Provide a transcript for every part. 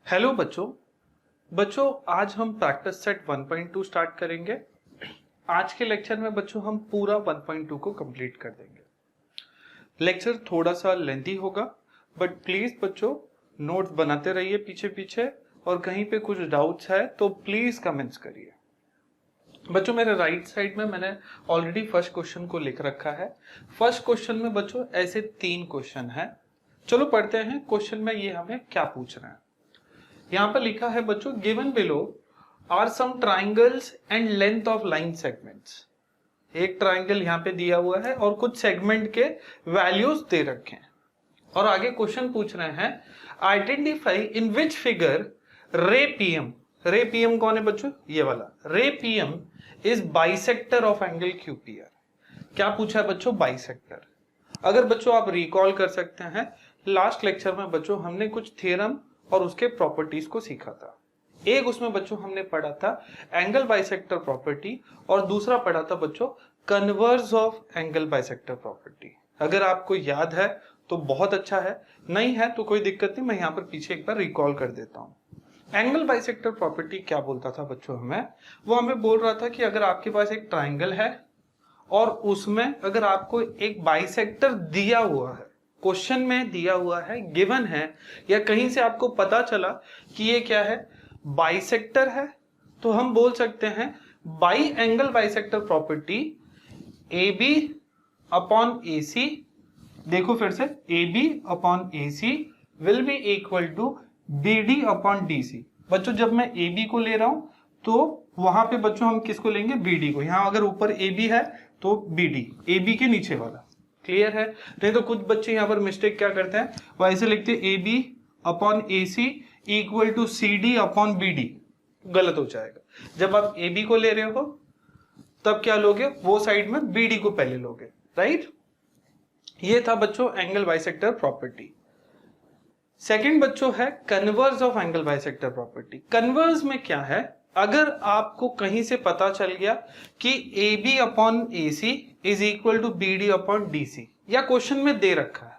Hello बच्चों आज हम प्रैक्टिस सेट 1.2 स्टार्ट करेंगे। आज के लेक्चर में बच्चों हम पूरा 1.2 को कंप्लीट कर देंगे। लेक्चर थोड़ा सा लेंथी होगा, बट प्लीज बच्चों नोट्स बनाते रहिए पीछे पीछे, और कहीं पे कुछ डाउट्स है तो प्लीज कमेंट्स करिए। बच्चों मेरे राइट साइड में मैंने ऑलरेडी फर्स्ट क्वेश्चन को लिख रखा है। फर्स्ट क्वेश्चन में बच्चों ऐसे 3 क्वेश्चन है। चलो पढ़ते हैं क्वेश्चन में ये हमें क्या पूछ रहे हैं। यहां पर लिखा है बच्चों, given below are some triangles and length of line segments. एक ट्राइंगल यहां पे दिया हुआ है और कुछ सेगमेंट के वैल्यूज दे रखे हैं, और आगे क्वेश्चन पूछ रहे हैं आइडेंटिफाई इन विच फिगर रे पीएम। रे पीएम कौन है बच्चों? ये वाला रे PM is bisector of angle QPR. क्या पूछा है बच्चों? बाइसेक्टर। अगर बच्चों आप रिकॉल कर सकते हैं, लास्ट लेक्चर में बच्चों हमने कुछ थ्योरम और उसके प्रॉपर्टीज को सीखा था। एक उसमें बच्चों हमने पढ़ा था एंगल बाइसेक्टर प्रॉपर्टी, और दूसरा पढ़ा था बच्चों converse of angle bisector property. अगर आपको याद है तो बहुत अच्छा है, नहीं है तो कोई दिक्कत नहीं, मैं यहाँ पर पीछे एक बार रिकॉल कर देता हूँ। एंगल बाइसेक्टर प्रॉपर्टी क्या बोलता था बच्चों हमें? वो हमें बोल रहा था कि अगर आपके पास एक ट्राइंगल है और उसमें अगर आपको एक बाइसेक्टर दिया हुआ है, क्वेश्चन में दिया हुआ है, गिवन है, या कहीं से आपको पता चला कि ये क्या है, बाइसेक्टर है, तो हम बोल सकते हैं by angle bisector property A B upon A C. देखो फिर से, A B upon A C will be equal to B D upon D C. बच्चों जब मैं ए बी को ले रहा हूं तो वहां पे बच्चों हम किसको लेंगे? बी डी को। यहां अगर ऊपर ए बी है तो बी डी, ए बी के नीचे वाला। क्लियर है? नहीं तो कुछ बच्चे यहाँ पर मिस्टेक क्या करते हैं, वो ऐसे लिखते हैं A B upon A C equal to C D upon B D. गलत हो जाएगा। जब आप ए बी को ले रहे हो तब क्या लोगे? वो साइड में बी डी को पहले लोगे, राइट? ये था बच्चों एंगल बाइसेक्टर प्रॉपर्टी। सेकंड बच्चों है converse of angle bisector property. Converse में क्या है? अगर आपको कहीं से पता चल गया कि A B upon A C is equal to B D upon D C, या क्वेश्चन में दे रखा है,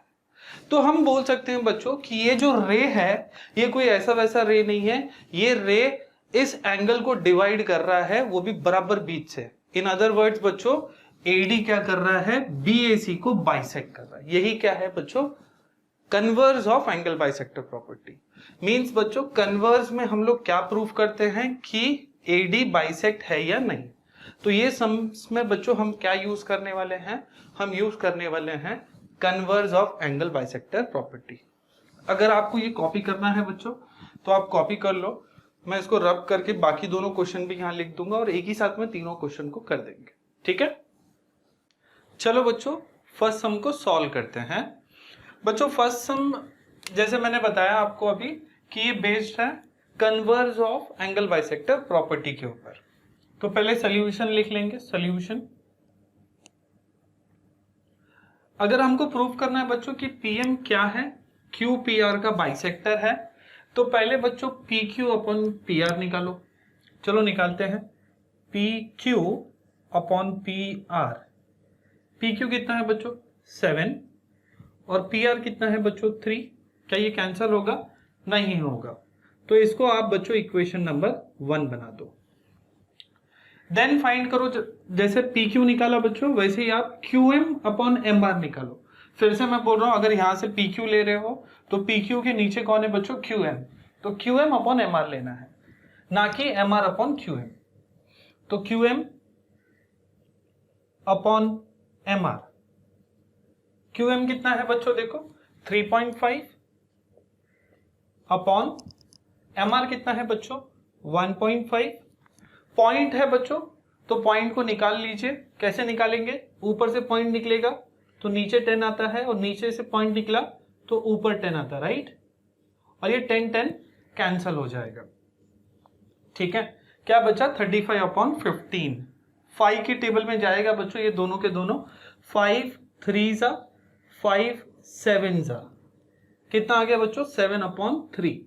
तो हम बोल सकते हैं बच्चों कि ये जो रे है ये कोई ऐसा वैसा रे नहीं है, ये रे इस एंगल को डिवाइड कर रहा है, वो भी बराबर बीच से। इन अदर वर्ड्स बच्चों एडी क्या कर रहा है? बीएसी को बाइसेक्ट कर रहा है। यही क्या है बच्चों? Converse of angle bisector property. Means बच्चों कन्वर्स में हम लोग क्या प्रूफ करते हैं कि एडी बाइसेक्ट है या नहीं। तो ये सम्स में बच्चों हम क्या यूज करने वाले हैं? हम यूज करने वाले हैं converse of angle bisector property. अगर आपको ये कॉपी करना है बच्चों तो आप कॉपी कर लो, मैं इसको रब करके बाकी दोनों क्वेश्चन भी यहां लिख दूंगा और एक ही साथ में तीनों क्वेश्चन को कर देंगे। ठीक है, चलो बच्चों फर्स्ट सम को सॉल्व करते हैं। बच्चों फर्स्ट सम जैसे मैंने बताया आपको अभी कि ये बेस्ड है converse of angle bisector property के ऊपर। तो पहले सॉल्यूशन लिख लेंगे। सॉल्यूशन, अगर हमको प्रूव करना है बच्चों कि पीएम क्या है, क्यू पी आर का बाइसेक्टर है, तो पहले बच्चों P Q upon P R निकालो। चलो निकालते हैं। P Q upon P R. P Q कितना है बच्चों? 7, और पी आर कितना है बच्चों? 3। क्या ये कैंसिल होगा? नहीं होगा। तो इसको आप बच्चों इक्वेशन नंबर 1 बना दो। देन फाइंड करो, जैसे पी क्यू निकाला बच्चों वैसे ही आप Q M upon M R निकालो। फिर से मैं बोल रहा हूं, अगर यहां से पी क्यू ले रहे हो तो पी क्यू के नीचे कौन है बच्चों? Q M. तो Q M upon M R लेना है, ना कि M R upon Q M. तो Q M upon M R. Q M कितना है बच्चों? देखो 3.5 अपॉन एम आर कितना है बच्चों? 1.5। पॉइंट है बच्चों, तो पॉइंट को निकाल लीजिए। कैसे निकालेंगे? ऊपर से पॉइंट निकलेगा तो नीचे 10 आता है, और नीचे से पॉइंट निकला तो ऊपर 10 आता है, राइट? और ये 10 कैंसल हो जाएगा। ठीक है, क्या बचा? 35 अपॉन 15। 5 की टेबल में जाएगा बच्चों ये दोनों के दोनों। 5 3 जा 5 7 जा, कितना आ गया बच्चों? 7 अपॉन 3।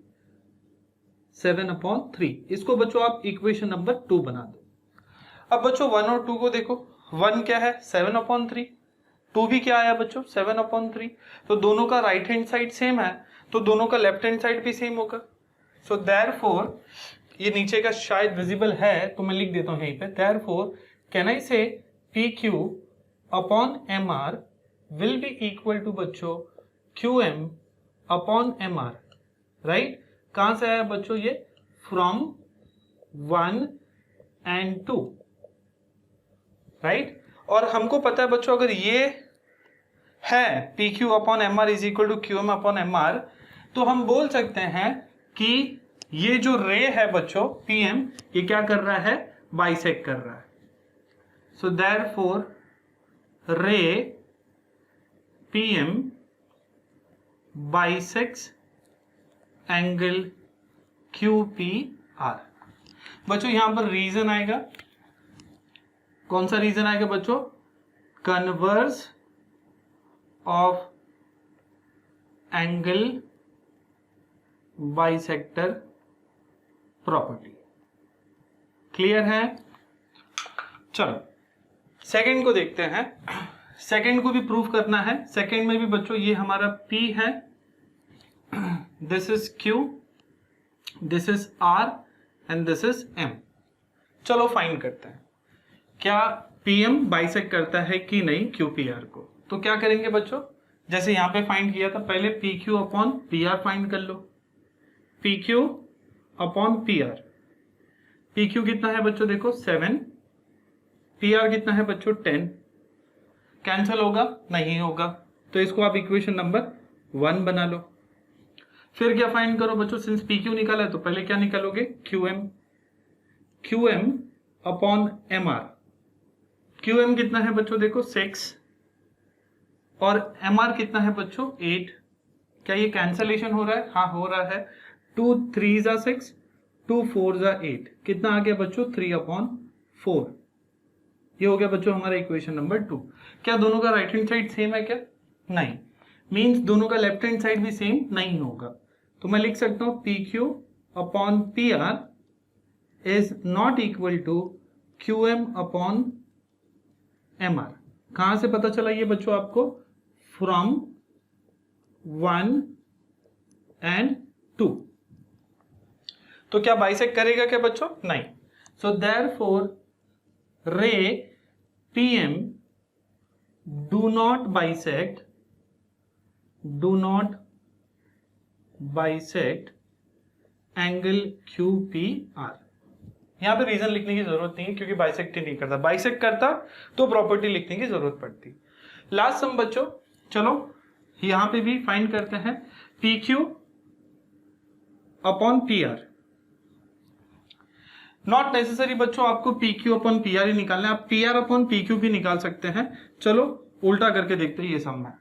7 अपॉन 3। इसको बच्चों आप इक्वेशन नंबर 2 बना दो। अब बच्चों 1 और 2 को देखो। 1 क्या है? 7 अपॉन 3। 2 भी क्या आया बच्चों? 7 अपॉन 3। तो दोनों का राइट हैंड साइड सेम है, तो दोनों का लेफ्ट हैंड साइड भी सेम होगा। सो देयरफॉर, ये नीचे का शायद विजिबल है तो मैं लिख देता हूं यहीं पे, therefore can I say P Q upon M R will be equal to बच्चों Q M upon M R, right. कहां से आया बच्चों ये, फ्रॉम 1 and 2, राइट। और हमको पता है बच्चों अगर ये है P Q upon M R is equal to Q M upon M R, तो हम बोल सकते हैं कि ये जो रे है बच्चों पी एम, ये क्या कर रहा है, बाइसेक्ट कर रहा है। So therefore ray P M bisects angle Q P R. बच्चों यहां पर रीजन आएगा, कौन सा रीजन आएगा बच्चों, converse of angle bisector property. Clear है। चलो सेकंड को देखते हैं। सेकंड को भी प्रूव करना है। सेकंड में भी बच्चों ये हमारा P है, this is Q, this is R and this is M। चलो फाइंड करते हैं क्या PM बाइसेक्ट करता है कि नहीं QPR को। तो क्या करेंगे बच्चों, जैसे यहां पे फाइंड किया था, पहले PQ अपॉन PR फाइंड कर लो। PQ अपॉन PR, PQ कितना है बच्चों देखो 7, PR कितना है बच्चों 10। कैंसिल होगा, नहीं होगा, तो इसको आप इक्वेशन नंबर 1 बना लो। फिर क्या फाइंड करो बच्चों, सिंस PQ निकाला है तो पहले क्या निकालोगे, QM अपॉन MR। QM कितना है बच्चों देखो 6 और MR कितना है बच्चों 8। क्या ये कैंसलेशन हो रहा है, हाँ हो रहा है। 2 3 जा 6, 2 4 जा 8, कितना आ गया बच्चों 3 अपॉन 4। ये हो गया बच्चों हमारा इक्वेशन नंबर 2। क्या दोनों का राइट हैंड साइड सेम है क्या, नहीं, मींस दोनों का लेफ्ट हैंड साइड भी सेम नहीं होगा। तो मैं लिख सकता हूं PQ upon PR is not equal to QM upon MR। कहां से पता चला ये बच्चों आपको, फ्रॉम 1 and 2। तो क्या बाइसेक्ट करेगा क्या बच्चों, नहीं। सो देयरफॉर रे PM do not bisect angle QPR। यहां पे रीजन लिखने की जरूरत नहीं है क्योंकि बाइसेक्ट ही नहीं करता, बाइसेक्ट करता तो प्रॉपर्टी लिखने की जरूरत पड़ती। लास्ट सम बच्चों, चलो यहां पे भी फाइंड करते हैं PQ upon PR। Not necessary बच्चों आपको PQ अपॉन PR ही निकालना है, आप PR अपॉन PQ भी निकाल सकते हैं। चलो उल्टा करके देखते हैं ये सम में।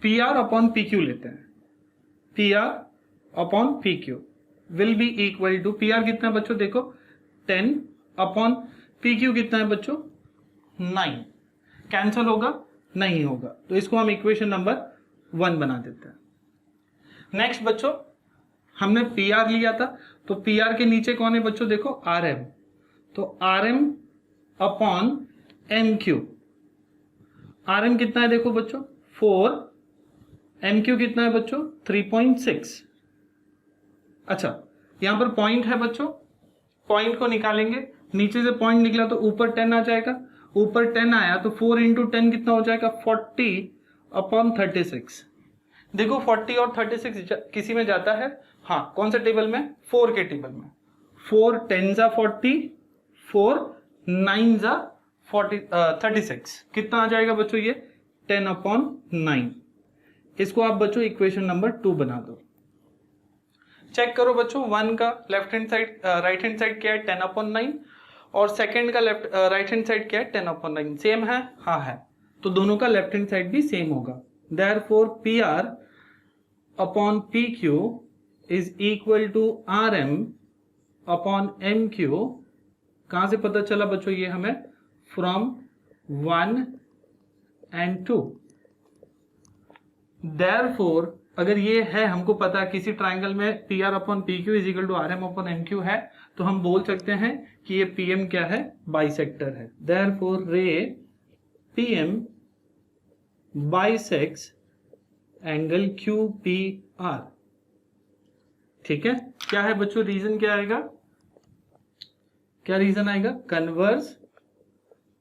PR अपॉन PQ लेते हैं, PR upon PQ will be equal to, PR कितना है बच्चों देखो 10 अपॉन PQ कितना है बच्चों 9। कैंसल होगा, नहीं होगा, तो इसको हम इक्वेशन नंबर 1 बना देते हैं। नेक्स्ट बच्चों हमने PR लिया था, तो PR के नीचे कौन है बच्चों देखो RM, तो RM अपॉन MQ। RM कितना है देखो बच्चों 4, MQ कितना है बच्चों 3.6। अच्छा यहां पर पॉइंट है बच्चों, पॉइंट को निकालेंगे, नीचे से पॉइंट निकला तो ऊपर 10 आ जाएगा, ऊपर 10 आया तो 4 इंटू 10 कितना हो जाएगा 40 अपॉन 36। देखो 40 और 36 किसी में जाता है, हाँ कौन से टेबल में, 4 के टेबल में। 4 10 जा 40, 4 9 जा 36, कितना आ जाएगा बच्चों ये 10 अपॉन 9। इसको आप बच्चों इक्वेशन नंबर 2 बना दो। चेक करो बच्चों, 1 का left hand side right hand side क्या है 10 अपॉन 9 और सेकंड का लेफ्ट राइट हैंड साइड क्या है 10 अपॉन 9, सेम है, हाँ है, तो दोनों का लेफ्ट हैंड साइड भी सेम होगा। Therefore PR upon PQ is equal to RM upon MQ। कहां से पता चला बच्चों ये हमें, फ्रॉम 1 and 2। देयरफॉर अगर ये है, हमको पता है किसी ट्राइंगल में PR upon PQ is equal to RM upon MQ है, तो हम बोल सकते हैं कि ये PM क्या है, बाइसेक्टर है। देयरफॉर रे PM बाइसेक्ट्स एंगल QPR। ठीक है, क्या है बच्चों रीजन, क्या आएगा, क्या रीजन आएगा, converse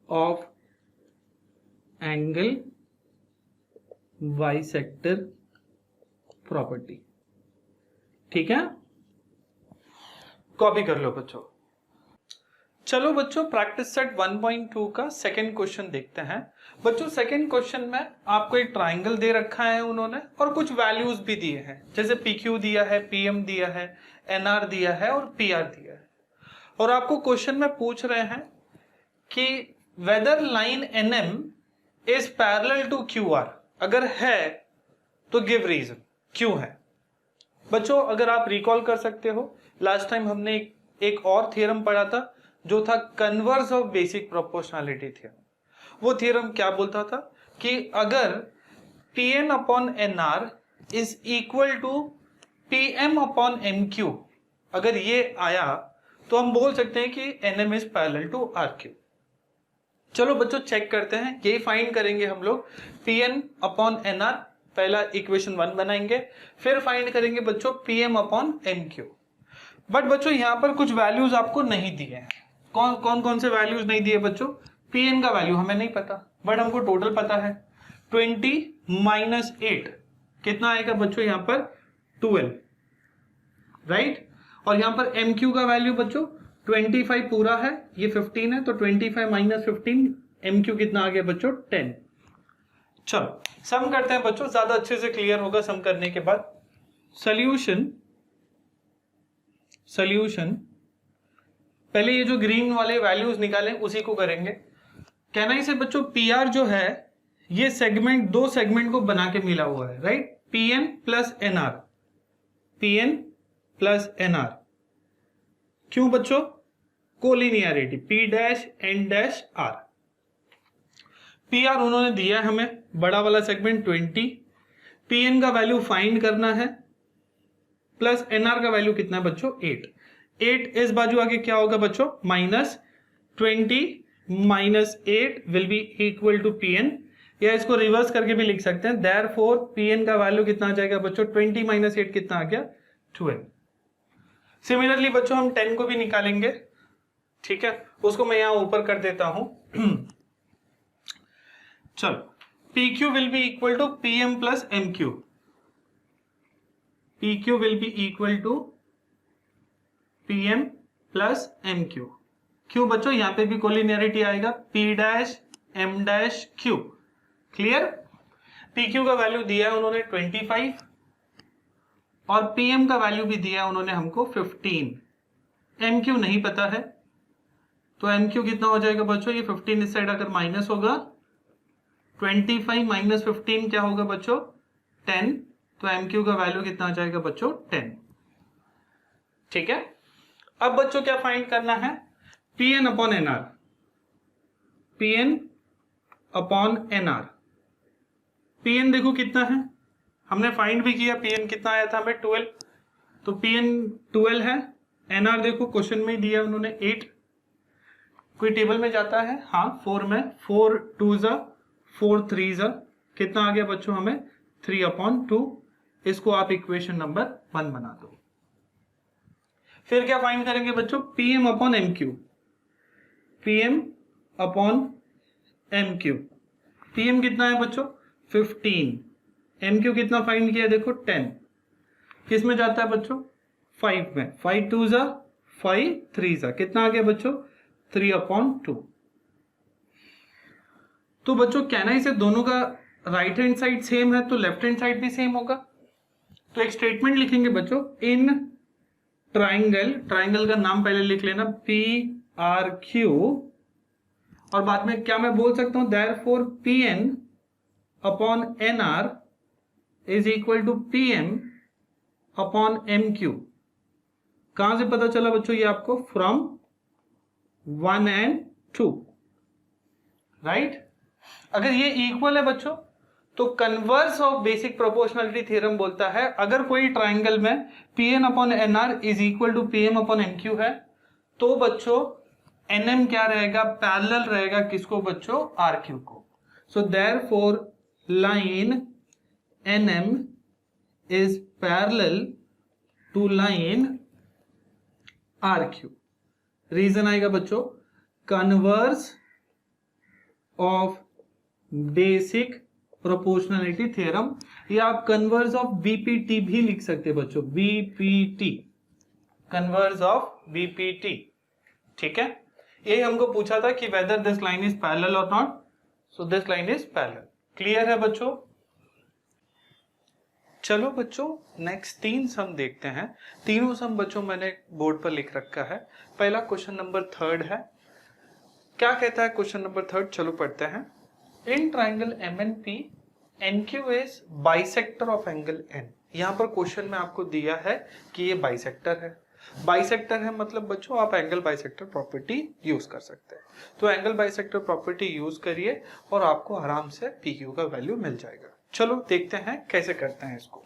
of angle bisector property. ठीक है, कॉपी कर लो बच्चों। चलो बच्चों प्रैक्टिस सेट 1.2 का सेकंड क्वेश्चन देखते हैं। बच्चों सेकंड क्वेश्चन में आपको एक ट्राइंगल दे रखा है उन्होंने और कुछ वैल्यूज भी दिए हैं, जैसे PQ दिया है, PM दिया है, NR दिया है और PR दिया है। और आपको क्वेश्चन में पूछ रहे हैं कि whether line NM is parallel to QR, अगर है तो गिव रीजन, क्यों है। बच्चों अगर आप रिकॉल कर सकते हो, लास्ट टाइम हमने एक और थ्योरम पढ़ा था जो था converse of basic proportionality theorem. वो थ्योरम क्या बोलता था कि अगर Pn upon NR is equal to PM upon MQ, अगर ये आया तो हम बोल सकते हैं कि NM is parallel to RQ। चलो बच्चों चेक करते हैं, ये फाइंड करेंगे हम लोग Pn अपॉन NR, पहला इक्वेशन 1 बनाएंगे, फिर फाइंड करेंगे बच्चों PM अपॉन MQ। बट बच्चों यहाँ पर कुछ वैल्यूज आपको नहीं दिए हैं। कौन से वैल्यूज नहीं दिए बच्चों, Pn का वैल्यू हमें नहीं पता, बट हमको टोटल पता है 20 माइनस 8 कितना आएगा बच्चों, यहाँ पर 12, राइट। और यहाँ पर MQ का वैल्यू बच्चों 25 पूरा है, ये 15 है, तो 25 माइनस 15 MQ कितना आ गया बच्चों 10। चलो सम करते हैं बच्चों, ज्यादा अच्छे से क्लियर होगा सम करने के बाद। सॉल्यूशन पहले ये जो ग्रीन वाले वैल्यूज निकालें उसी को करेंगे। कहना ही से बच्चों PR जो है ये सेगमेंट, दो सेगमेंट को बना के मिला हुआ है, राइट। PN प्लस NR, क्यों बच्चों, collinearity, P dash N dash R। PR उन्होंने दिया है हमें बड़ा वाला सेगमेंट 20, PN का वैल्यू फाइंड करना है, प्लस NR का वैल्यू कितना है बच्चों 8 इस बाजू आगे क्या होगा बच्चों, minus 20 minus 8 will be equal to PN, या इसको रिवर्स करके भी लिख सकते हैं, देयरफॉर PN का वैल्यू कितना आ जाएगा बच्चों 20 माइनस 8 कितना आ गया 12। सिमिलरली बच्चों हम 10 को भी निकालेंगे, ठीक है, उसको मैं यहां ऊपर कर देता हूं। चलो PQ will be equal to PM plus MQ, PQ will be equal to PM plus MQ। क्यों बच्चों, यहां पे भी कोलिनियरिटी आएगा, P dash M dash Q, clear. PQ का वैल्यू दिया है उन्होंने 25 और PM का वैल्यू भी दिया है उन्होंने हमको 15, MQ नहीं पता है, तो MQ कितना हो जाएगा बच्चों, ये 15 इस साइड अगर माइनस होगा 25 माइनस 15 क्या होगा बच्चों 10, तो MQ का वैल्यू कितना आ जाएगा बच्चों 10। ठीक है, अब बच्चों क्या फाइंड करना है, PN upon NR, PN upon NR। PN देखो कितना है, हमने फाइंड भी किया, PN कितना आया था हमें 12, तो PN 12 है। NR देखो क्वेश्चन में ही दिया उन्होंने 8, कोई टेबल में जाता है, हाँ 4 में, 4 2 जा 4 3 जा कितना आ गया बच्चों हमें 3 अपॉन 2, इसको आप इक्वेशन नंबर 1 बना दो। फिर क्या फाइंड करेंगे बच्चों, PM upon MQ, PM upon MQ। PM कितना है बच्चों 15, MQ कितना फाइंड किया देखो 10, किस में जाता है बच्चों 5 में, 5 2 जा 5 3 जा कितना आ गया बच्चों 3 अपॉन 2। तो बच्चों कहना ही से दोनों का राइट हैंड साइड सेम है तो लेफ्ट हैंड साइड भी सेम होगा, तो एक स्टेटमेंट लिखेंगे बच्चों, इन ट्राइंगल का नाम पहले लिख लेना PRQ, और बाद में क्या मैं बोल सकता हूं, therefore PN upon NR is equal to PM upon MQ। कहां से पता चला बच्चों ये आपको, फ्रॉम 1 and 2, राइट। अगर ये इक्वल है बच्चों तो converse of basic proportionality theorem बोलता है अगर कोई ट्राइंगल में PN upon NR is equal to PM upon MQ है तो बच्चों NM क्या रहेगा, पैरेलल रहेगा किसको बच्चों RQ को। So therefore line NM is parallel to line RQ। Reason आएगा बच्चों converse of basic proportionality theorem, या आप कन्वर्स ऑफ BPT भी लिख सकते हैं बच्चों, BPT, कन्वर्स ऑफ BPT। ठीक है, ये हमको पूछा था कि whether this line is parallel और not, so this line is parallel. Clear है बच्चों? चलो बच्चों नेक्स्ट 3 सम देखते हैं। तीनों सम बच्चों मैंने बोर्ड पर लिख रखा है। पहला क्वेश्चन नंबर 3 है। क्या कहता है क्वेश्चन नंबर 3? चलो पढ़ते हैं। In triangle MNP NQ is bisector of angle N। यहाँ पर क्वेश्चन में आपको दिया है कि ये बाइसेक्टर है। बाइसेक्टर है मतलब बच्चों आप एंगल बाइसेक्टर प्रॉपर्टी यूज कर सकते हैं। तो एंगल बाइसेक्टर प्रॉपर्टी यूज करिए और आपको आराम से PQ का वैल्यू मिल जाएगा। चलो देखते हैं कैसे करते हैं इसको।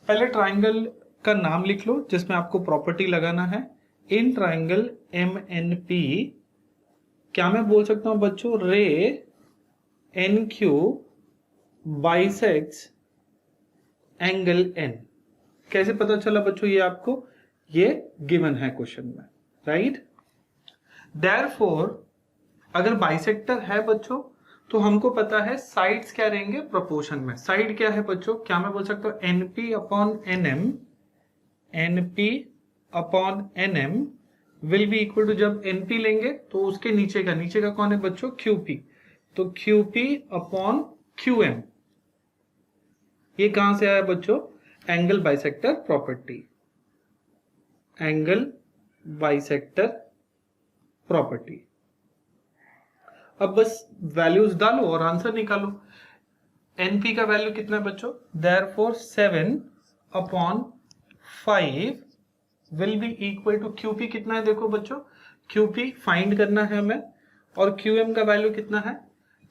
पहले ट्राइंगल का नाम लिख लो जिसमें आपको प्रॉपर्टी लगाना है। इन ट्राइंगल MNP क्या मैं बोल सकता हूं बच्चों, रे NQ बाइसेक्ट्स एंगल N। कैसे पता चला बच्चों? ये आपको ये गिवन है क्वेश्चन में, राइट। देयरफॉर अगर बाइसेक्टर है बच्चों तो हमको पता है साइड्स क्या रहेंगे प्रोपोर्शन में। साइड क्या है बच्चों? क्या मैं बोल सकता हूं NP upon NM, NP upon NM will be equal to, जब NP लेंगे तो उसके नीचे का कौन है बच्चों? QP। तो QP अपॉन QM। ये कहां से आया बच्चों? Angle bisector property, angle bisector property. अब बस वैल्यूज डालो और आंसर निकालो। NP का वैल्यू कितना है बच्चों? Therefore 7 upon 5 will be equal to QP कितना है? देखो बच्चों QP फाइंड करना है हमें, और QM का वैल्यू कितना है?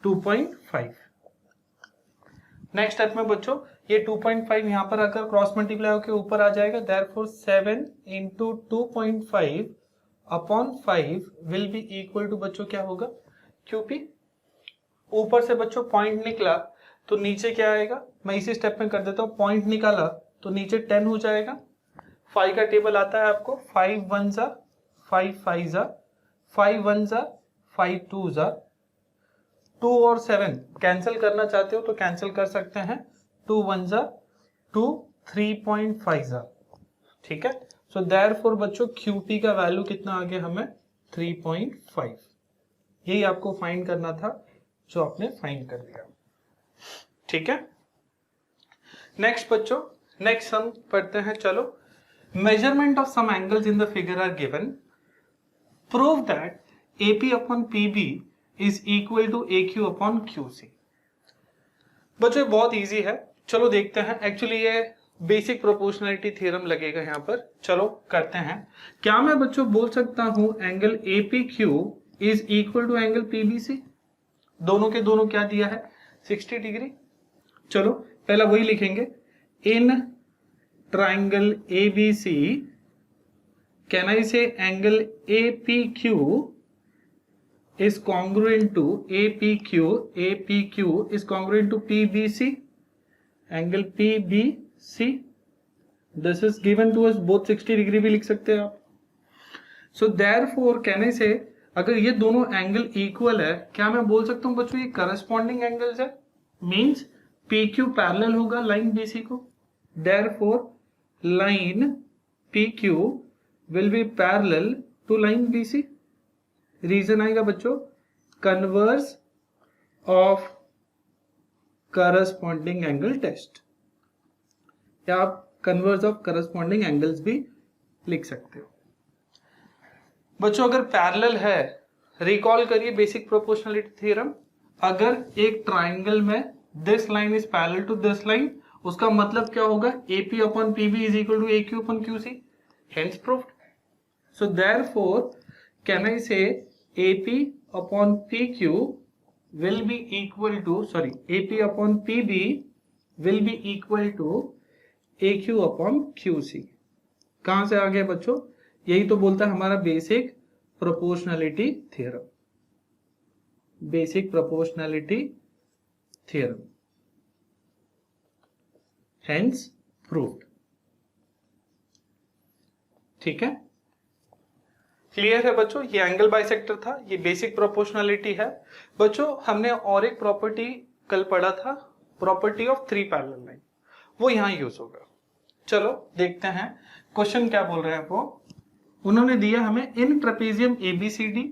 2.5। नेक्स्ट स्टेप में बच्चों ये 2.5 यहां पर अगर क्रॉस मल्टीप्लाई होकर ऊपर आ जाएगा। Therefore 7 into 2.5 upon 5 will be equal to बच्चों क्या होगा? QP। ऊपर से बच्चों पॉइंट निकला तो नीचे क्या आएगा? मैं इसी स्टेप में कर देता हूं। पॉइंट निकाला तो नीचे 10 हो जाएगा। 5 का टेबल आता है आपको, 5 1 जा 5 5 जा 5 1 जा 5 2 जा। 2 और 7 कैंसिल करना चाहते हो तो कैंसिल कर सकते हैं। 2 1 जा 2 3.5 जा। ठीक है, सो देयरफॉर बच्चों QP का वैल्यू कितना आ गया हमें? 3.5। यही आपको फाइंड करना था जो आपने फाइंड कर लिया। ठीक है, नेक्स्ट बच्चों नेक्स्ट सम पढ़ते हैं। चलो, measurement of some angles in the figure are given. Prove that AP upon PB is equal to AQ upon QC। बच्चों बहुत इजी है, चलो देखते हैं। एक्चुअली ये बेसिक प्रोपोर्शनलिटी थ्योरम लगेगा यहाँ पर। चलो करते हैं। क्या मैं बच्चों बोल सकता हूं angle APQ is equal to angle PBC? दोनों के दोनों क्या दिया है? 60 डिग्री। चलो पहला वही लिखेंगे। In triangle ABC can I से angle APQ is congruent to APQ is congruent to PBC, angle PBC this is given to us, both 60 degree भी लिख सकते हैं आप। so therefore can I say अगर ये दोनों एंगल इक्वल है, क्या मैं बोल सकता हूँ बच्चों ये करस्पॉन्डिंग एंगल्स है? मींस PQ पैरेलल होगा लाइन BC को। therefore line PQ will be parallel to line BC। Reason आएगा बच्चों converse of corresponding angle test, या आप कन्वर्स ऑफ करस्पॉन्डिंग एंगल्स भी लिख सकते हो। बच्चों अगर पैरेलल है, रिकॉल करिए बेसिक प्रोपोर्शनलिटी थ्योरम। अगर एक ट्राइंगल में this line is parallel to this line, उसका मतलब क्या होगा? AP upon PB is equal to AQ upon QC, hence proved. So therefore can I say AP upon PQ will be equal to, sorry, AP upon PB will be equal to AQ upon QC। कहां से आ गया बच्चों? यही तो बोलता है हमारा basic proportionality theorem, basic proportionality theorem, hence proved. ठीक है, क्लियर है बच्चों। ये एंगल बाइसेक्टर था, ये बेसिक प्रोपोर्शनलिटी है बच्चों। हमने और एक प्रॉपर्टी कल पढ़ा था, property of three parallel line, वो यहाँ यूज होगा। चलो देखते हैं क्वेश्चन क्या बोल रहे हैं वो। उन्होंने दिया हमें इन ट्रेपेजियम एबीसीडी,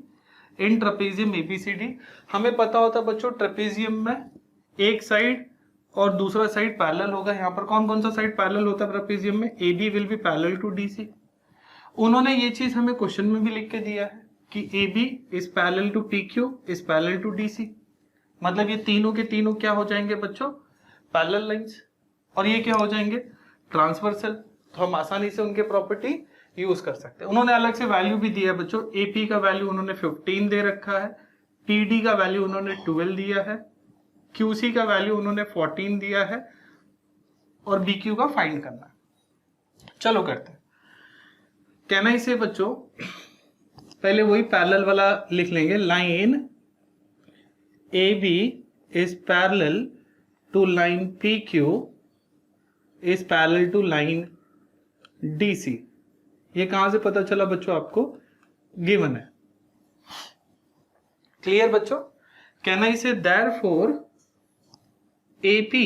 इन ट्रेपेजियम एबीसीडी हमें पता होता बच्चों ट्रेपेजियम में एक साइड और दूसरा साइड पैरेलल होगा। यहाँ पर कौन कौन सा साइड पैरेलल होता है ट्रेपेजियम में? AB will be parallel to DC। उन्होंने ये चीज हमें क्वेश्चन में भी लिख के दिया है कि AB is parallel to PQ is parallel to DC। मतलब ये तीनों के तीनों क्या हो जाएंगे बच्चों? Parallel lines. और ये क्या हो जाएंगे? ट्रांसवर्सल। तो हम आसानी से उनके प्रॉपर्टी यूज कर सकते हैं। उन्होंने अलग से वैल्यू भी दिया है बच्चों। AP का वैल्यू उन्होंने 15 दे रखा है, PD का वैल्यू उन्होंने 12 दिया है, QC का वैल्यू उन्होंने 14 दिया है और BQ का फाइंड करना है। चलो करते हैं। कहना इसे बच्चों पहले वही पैरेलल वाला लिख लेंगे। Line AB is parallel to line PQ is parallel to line DC। ये कहां से पता चला बच्चों? आपको गिवन है। क्लियर बच्चों? कहना इसे therefore AP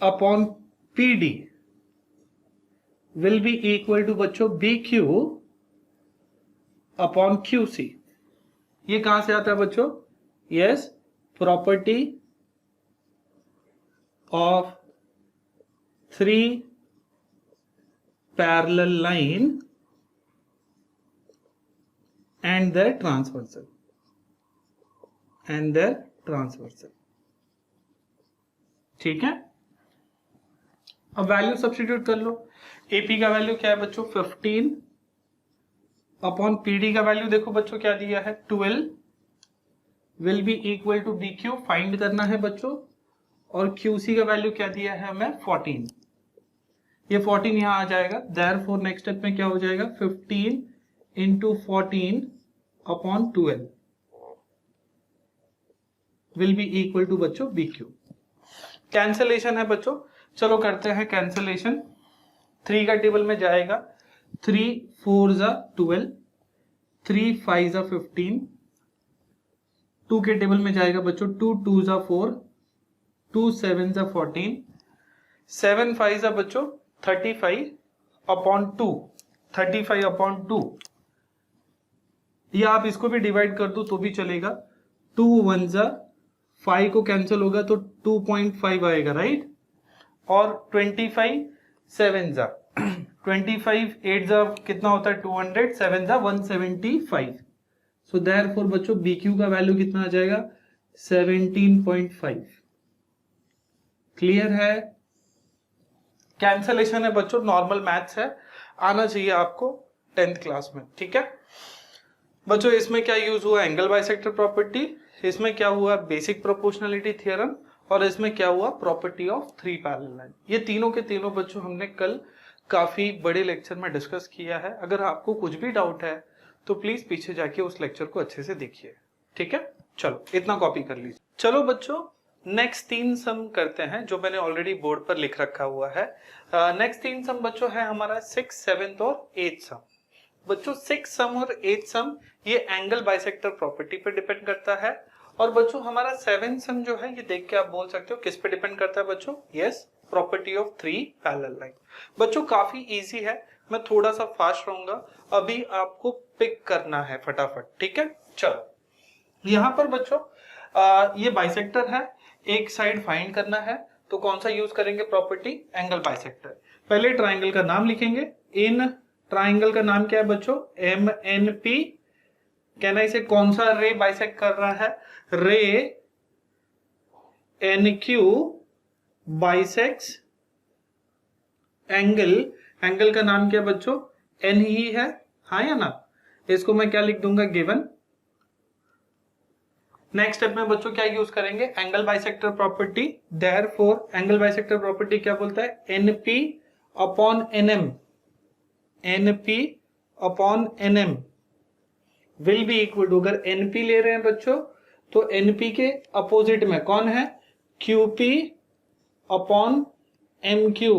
upon PD will be equal to बच्चों BQ अपॉन QC। ये कहां से आता है बच्चों? Yes, property of three parallel line and their transversal, and their transversal. ठीक है, अब वैल्यू सब्स्टिट्यूट कर लो। AP का वैल्यू क्या है बच्चों? 15 अपॉन PD का वैल्यू देखो बच्चों क्या दिया है? 12 will be equal to BQ find करना है बच्चों। और QC का वैल्यू क्या दिया है हमें? 14। ये 14 यहां आ जाएगा। देयरफॉर नेक्स्ट स्टेप में क्या हो जाएगा? 15 into 14 upon 12 will be equal to बच्चों BQ। कैंसलेशन है बच्चों, चलो करते हैं कैंसलेशन। 3 का टेबल में जाएगा, 3 4 जा 12, 3 5 जा 15। 2 के टेबल में जाएगा बच्चों, 2 2 जा 4, 2 7 जा 14, 7 5 जा बच्चों 35 अपॉन 2, 35 अपॉन 2। या आप इसको भी डिवाइड कर दो तो भी चलेगा। 2 1 जा 5 को कैंसिल होगा तो 2.5 आएगा, राइट। और 25 7 जा 25 8 जा कितना होता है? 200, 7 जा 175। सो देयरफॉर बच्चों BQ का वैल्यू कितना आ जाएगा? 17.5। क्लियर है? कैंसलेशन है बच्चों, नॉर्मल मैथ्स है, आना चाहिए आपको 10th क्लास में। ठीक है बच्चों, इसमें क्या यूज हुआ? Angle bisector property. इसमें क्या हुआ? Basic proportionality theorem. और इसमें क्या हुआ? Property of three parallel line. ये तीनों के तीनों बच्चों हमने कल काफी बड़े लेक्चर में डिस्कस किया है। अगर आपको कुछ भी डाउट है तो प्लीज पीछे जाके उस लेक्चर को अच्छे से देखिए। ठीक है, चलो इतना कॉपी कर लीजिए। चलो बच्चों नेक्स्ट 3 सम करते हैं जो मैंने ऑलरेडी बोर्ड पर लिख रखा हुआ है। नेक्स्ट 3 सम बच्चों है हमारा 6, 7 और 8 सम। बच्चों 6 सम और 8 सम ये एंगल बाइसेक्टर प्रॉपर्टी पे डिपेंड करता है। और बच्चों हमारा 7 सम जो है ये देख के आप बोल सकते हो किस पे डिपेंड करता है बच्चों? Yes, property of three parallel line. बच्चों काफी इजी है, मैं थोड़ा सा फास्ट रहूंगा, अभी आपको पिक करना है फटाफट। ठीक है, चलो यहां पर बच्चों ये बाइसेक्टर है, एक साइड फाइंड करना है तो कौन सा यूज करेंगे प्रॉपर्टी? Angle bisector. पहले ट्राइंगल का नाम लिखेंगे। इन ट्राइंगल का नाम क्या है बच्चों? MNP। कहना इसे कौन सा रे बाइसेक्ट कर रहा है? रे NQ बाइसेक्ट्स एंगल। एंगल का नाम क्या बच्चों? N ही है, हाँ या ना? इसको मैं क्या लिख दूंगा? गिवन। नेक्स्ट स्टेप में बच्चों क्या यूज करेंगे? Angle bisector property. Therefore angle bisector property क्या बोलता है? NP upon NM, NP upon NM will be equal to, अगर NP ले रहे हैं बच्चों तो NP के अपोजिट में कौन है? QP upon MQ।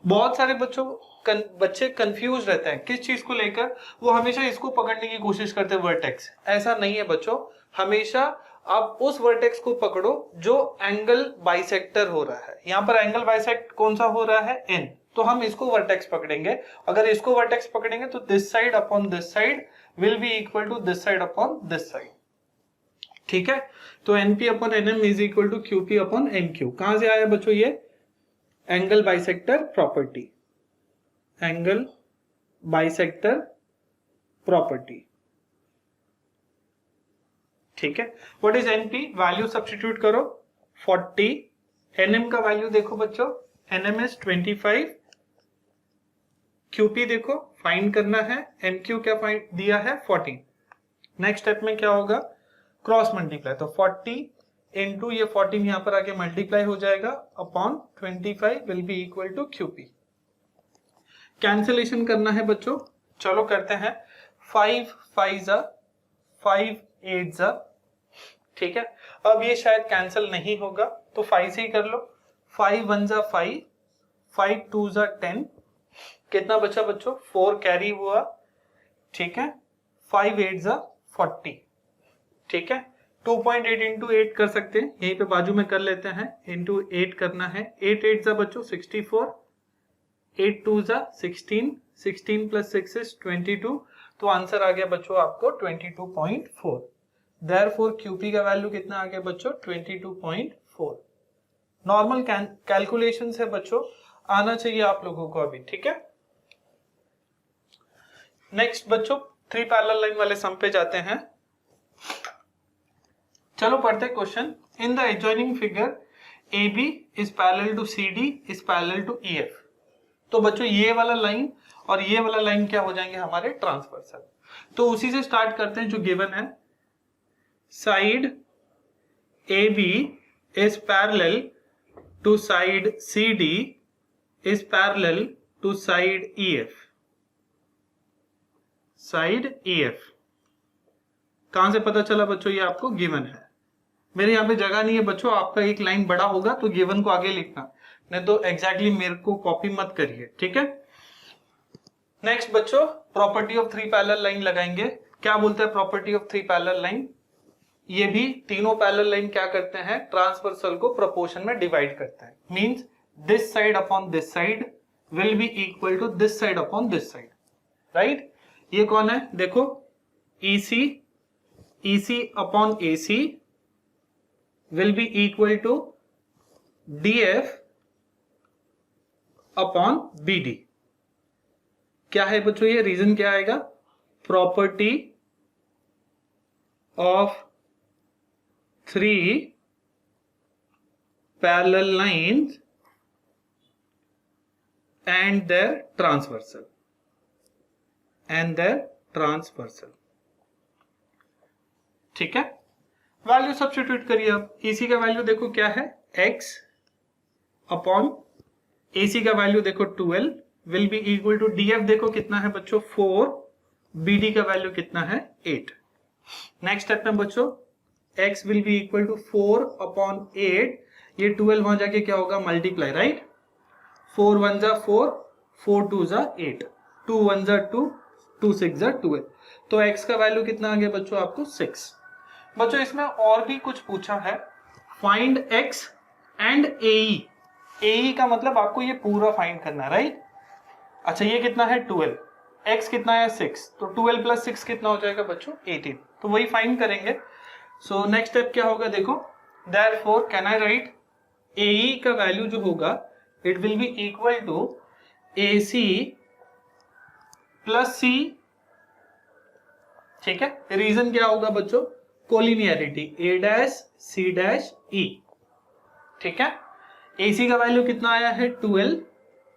बहुत सारे बच्चों बच्चे कंफ्यूज रहते हैं किस चीज को लेकर, वो हमेशा इसको पकड़ने की कोशिश करते हैं वर्टेक्स। ऐसा नहीं है बच्चों, हमेशा आप उस वर्टेक्स को पकड़ो जो एंगल बाइसेक्टर हो रहा है। यहाँ पर एंगल बाइसेक्ट कौन सा हो रहा है, एन, तो हम इसको वर्टेक्स पकड़ेंगे। अगर इसको वर्टेक्स पकड़ेंगे तो this side upon this side will be equal to this side upon this side. ठीक है, तो NP upon NM is equal to QP upon NQ. कहां से आया बच्चों, ये angle bisector property, angle bisector property. ठीक है, what is NP, value substitute करो 40, एनएम का वैल्यू देखो बच्चों, एनएम इज 25, क्यूपी देखो फाइंड करना है, एनक्यू क्या फाइंड दिया है 14। नेक्स्ट स्टेप में क्या होगा, क्रॉस मल्टीप्लाई, तो 40 इंटू ये 14 यहां पर आके मल्टीप्लाई हो जाएगा upon 25 will be equal to QP. Cancellation करना है बच्चों, चलो करते हैं। 5 5 जा 5 8 जा, ठीक है। अब ये शायद कैंसिल नहीं होगा तो 5 से ही कर लो। 5 1 जा 5, 5 2 जा 10, कितना बचा बच्चों, 4 कैरी हुआ, ठीक है। 5 8 जा 40, ठीक है। 2.8 इंटू 8 कर सकते हैं, यहीं पे बाजू में कर लेते हैं, इंटू 8 करना है। 8 8 जा बच्चों 64, 8 2 जा 16, 16 प्लस 6 इज 22, तो आंसर आ गया बच्चों आपको 22.4। देयरफॉर क्यूपी का वैल्यू कितना आ गया बच्चों, 22.4। नॉर्मल कैलकुलेशन से बच्चों आना चाहिए आप लोगों को अभी, ठीक है। नेक्स्ट बच्चों 3 पैरेलल लाइन वाले सम पे जाते हैं। चलो पढ़ते question. In the adjoining figure AB is parallel to CD is parallel to EF। तो बच्चों ये वाला लाइन और ये वाला लाइन क्या हो जाएंगे हमारे, ट्रांसवर्सल। तो उसी से स्टार्ट करते हैं जो गिवन है। Side AB is parallel to side CD is parallel to side EF। Side EF कहां से पता चला बच्चों, ये आपको गिवन है। मेरे यहाँ पे जगह नहीं है बच्चों, आपका एक लाइन बड़ा होगा तो गिवन को आगे लिखना, नहीं तो एग्जैक्टली मेरे को कॉपी मत करिए, ठीक है। नेक्स्ट बच्चों प्रॉपर्टी ऑफ 3 पैरेलल लाइन लगाएंगे। क्या बोलते हैं प्रॉपर्टी ऑफ 3 पैरेलल लाइन, ये भी तीनों पैरेलल लाइन क्या करते हैं, ट्रांसवर्सल को प्रोपोर्शन में डिवाइड करते हैं। Means this side upon this side will be equal to this side upon this side, right. ये कौन है देखो, EC upon AC will be equal to DF upon BD। क्या है बच्चों, ये रीजन क्या आएगा, property of 3 parallel lines and their transversal, ठीक है। वैल्यू सब्स्टिट्यूट करिए अब। EC का वैल्यू देखो क्या है, x अपॉन AC का वैल्यू देखो 12 will be equal to DF देखो कितना है बच्चों 4, BD का वैल्यू कितना है 8। नेक्स्ट स्टेप में बच्चों x will be equal to 4 upon 8, ये 12 वहां जाके क्या होगा मल्टीप्लाई, राइट। 4 1 जा 4, 4 2 जा 8, 2 1 जा 2, 2 6 जा 12, तो x का वैल्यू कितना आ गया बच्चों आपको 6। बच्चों इसमें और भी कुछ पूछा है, फाइंड x एंड AE का मतलब आपको ये पूरा फाइंड करना, राइट। अच्छा ये कितना है 12, x कितना है 6, तो 12 प्लस 6 कितना हो जाएगा बच्चों 18, तो वही फाइंड करेंगे। सो नेक्स्ट स्टेप क्या होगा देखो, therefore can I write AE का वैल्यू जो होगा it will be equal to AC plus C, ठीक है। रीजन क्या होगा बच्चों, collinearity A dash C dash E, ठीक है। AC का वैल्यू कितना आया है 12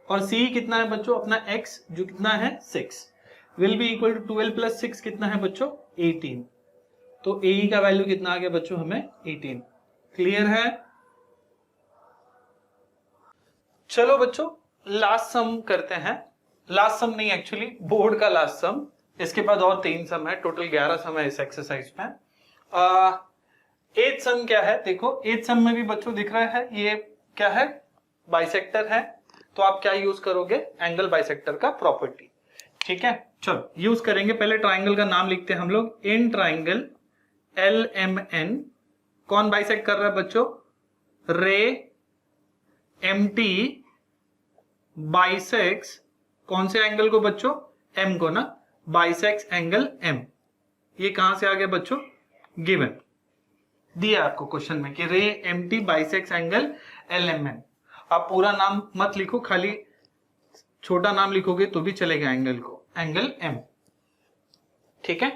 और C कितना है बच्चों अपना x जो कितना है 6, will be equal to 12 plus 6 कितना है बच्चों 18, तो AE का वैल्यू कितना आ गया बच्चों हमें 18। क्लियर है। चलो बच्चों लास्ट सम करते हैं, लास्ट सम नहीं एक्चुअली बोर्ड का लास्ट सम, इसके बाद और 3 सम है, टोटल 11 सम है इस एक्सरसाइज में। 8th सम क्या है देखो, 8th सम में भी बच्चों दिख रहा है ये क्या है, बाइसेक्टर है, तो आप क्या यूज करोगे, एंगल बाइसेक्टर का प्रॉपर्टी। ठीक है, चलो यूज करेंगे। पहले ट्राइंगल का नाम लिखते हैं हम लोग। इन ट्राइंगल LMN कौन बाइसेक्ट कर रहा है बच्चों, रे MT बाइसेक्स कौन से एंगल को बच्चों, M को ना, बाइसेक्स एंगल M। ये कहां से आ गया बच्चों, गिवन दिया आपको क्वेश्चन में कि रे MT बाइसेक्स एंगल LMN। आप पूरा नाम मत लिखो, खाली छोटा नाम लिखोगे तो भी चलेगा एंगल को, एंगल M। ठीक है,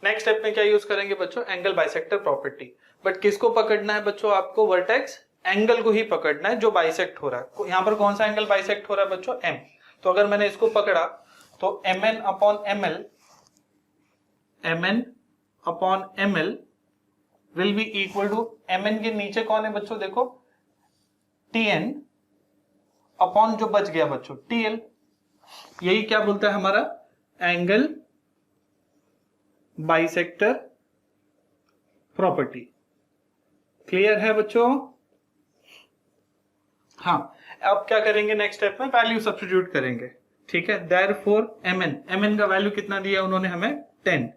नेक्स्ट स्टेप में क्या यूज करेंगे बच्चों, एंगल बाइसेक्टर प्रॉपर्टी। बट किसको पकड़ना है बच्चों, आपको वर्टेक्स एंगल को ही पकड़ना है जो बाइसेक्ट हो रहा है। यहाँ पर कौन सा एंगल बाइसेक्ट हो रहा है बच्चों, M। तो अगर मैंने इसको पकड़ा तो MN upon ML will be equal to, MN के नीचे कौन है बच्चों, देखो TN अपॉन जो बच गया बच्चों TL। यही क्या बोलता है हमारा, एंगल बाइसेक्टर प्रॉपर्टी। क्लियर है बच्चों। हाँ, अब क्या करेंगे नेक्स्ट स्टेप में, वैल्यू सब्स्टिट्यूट करेंगे। ठीक है, देयरफॉर MN का वैल्यू कितना दिया उन्होंने हमें 10,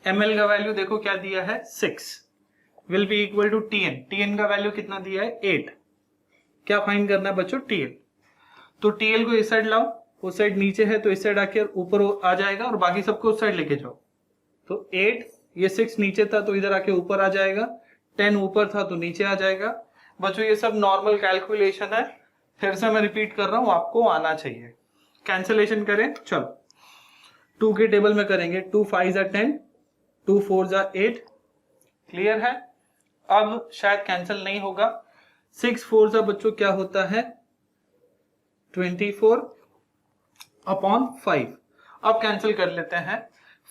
ML का वैल्यू देखो क्या दिया है 6, will be equal to TN का वैल्यू कितना दिया है 8। क्या फाइंड करना है बच्चों, TL। तो TL को इस साइड लाओ, उस साइड नीचे है तो इस साइड आके ऊपर आ जाएगा और बाकी सबको उस साइड लेके जाओ। तो 8, ये 6 नीचे था तो इधर आके ऊपर आ जाएगा, 10 ऊपर था तो नीचे आ जाएगा। बच्चों ये सब नॉर्मल कैलकुलेशन है, फिर से मैं रिपीट कर रहा हूं, आपको आना चाहिए। कैंसिलेशन करें, चलो 2 के टेबल में करेंगे, 2 5 10, 2 4 8। क्लियर है, अब शायद कैंसिल नहीं होगा। 6 4 बच्चों क्या होता है 24 अपॉन 5। अब कैंसिल कर लेते हैं,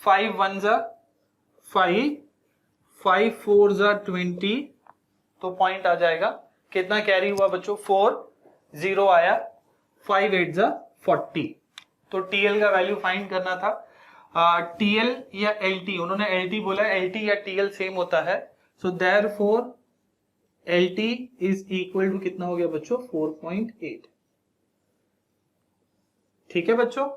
5 1 5, 5 4 20, तो पॉइंट आ जाएगा। कितना कैरी हुआ बच्चों 4, 0 आया, 5 8 40। तो TL का वैल्यू फाइंड करना था। TL या LT, उन्होंने LT बोला, LT या TL सेम होता है। So therefore LT is equal to कितना हो गया बच्चों 4.8। ठीक है बच्चों,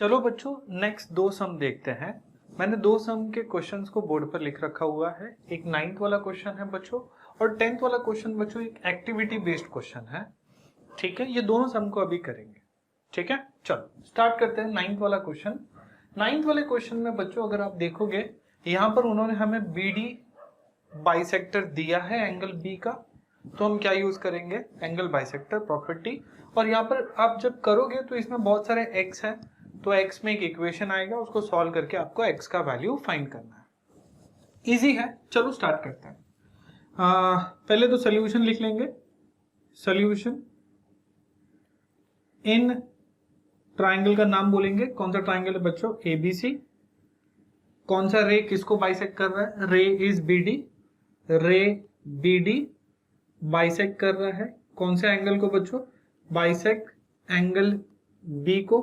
चलो बच्चों नेक्स्ट 2 सम देखते हैं। मैंने 2 सम के क्वेश्चंस को बोर्ड पर लिख रखा हुआ है। एक 9th वाला क्वेश्चन है बच्चों और 10th वाला क्वेश्चन बच्चों एक एक्टिविटी बेस्ड क्वेश्चन है। ठीक है, ये दोनों सम को अभी करेंगे। ठीक है, चलो स्टार्ट करते हैं 9th वाला क्वेश्चन। 9th वाले क्वेश्चन में बच्चों अगर आप देखोगे, यहाँ पर उन्होंने हमें BD बाइसेक्टर दिया है एंगल B का, तो हम क्या यूज करेंगे, एंगल बाइसेक्टर प्रॉपर्टी। और यहाँ पर आप जब करोगे तो इसमें बहुत सारे x हैं, तो x में एक इक्वेशन आएगा, उसको सॉल्व करके आपको x का वैल्यू फाइंड करना है। इजी है, चलो स्टार्ट करते हैं। पहले तो सोल्यूशन लिख लेंगे। सोल्यूशन इन ट्राइंगल का नाम बोलेंगे, कौन सा ट्राइंगल है बच्चों, ABC। कौन सा रे किसको बाइसेक्ट कर रहा है, रे इज BD, रे BD बाइसेक्ट कर रहा है कौन से एंगल को बच्चों, बाइसेक्ट एंगल B को।